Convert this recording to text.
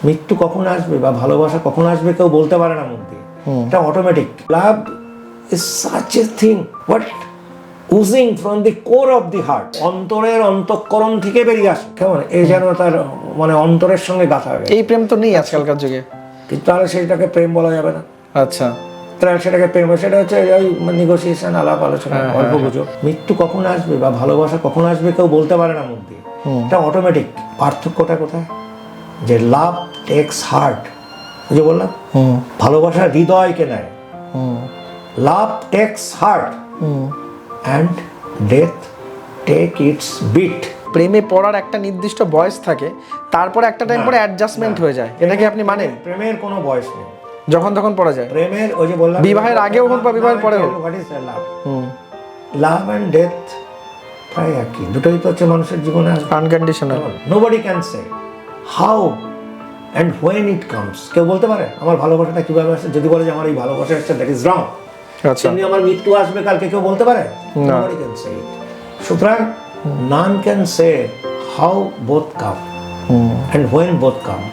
মৃত্যু কখন আসবে বা ভালোবাসা কখন আসবে কেউ বলতে পারে না মুখ দিয়ে, এটা automatic. Love is such a thing but oozing from the core of the heart, অন্তরের অন্তঃকরণ থেকে বেরিয়ে আসে। কেমন এই যেন তার মানে অন্তরের সঙ্গে গাঁথা হয়ে গেছে। এই প্রেম তো নেই আজকালকার যুগে। কিন্তু তাহলে সেটাকে প্রেম বলা যাবে না। আচ্ছা, তাহলে সেটাকে প্রেম, সেটা হচ্ছে ওই নেগোসিয়েশন, আলাপ আলোচনা, গল্প গুজব। মৃত্যু কখন আসবে বা ভালোবাসা কখন আসবে কেউ বলতে পারে না মুখ দিয়ে, এটা অটোমেটিক। পার্থক্যটা কোথায়? যে লাভ টেক্স হার্ট, বুঝে বললাম, ভালোবাসা হৃদয়কে নেয়, love takes heart and death take its beat. প্রেমে পড়ার একটা নির্দিষ্ট বয়স থাকে, তারপরে একটা টাইম পরে অ্যাডজাস্টমেন্ট হয়ে যায়, এটা কি আপনি মানেন? প্রেমের কোনো বয়স নেই, যখন তখন পড়া যায়। প্রেমের ওই যে বললাম, বিবাহের আগেও হোক বা বিবাহের পরেও হোক। What is love? Love and death প্রায় একই, দুটোই তো হচ্ছে মানুষের জীবনে আসবে, unconditional. Nobody can say how and when it comes. কেউ বলতে পারে আমার ভালোবাসাটা কিভাবে আসছে? যদি বলে যে আমার এই ভালোবাসা আসছে, দ্যাট ইজ রং। আচ্ছা, তেমনি আমার মৃত্যু আসবে কালকে, কেউ বলতে পারে? নোবডি ক্যান সে ইট। সুতরাং none can say how both come and when both come.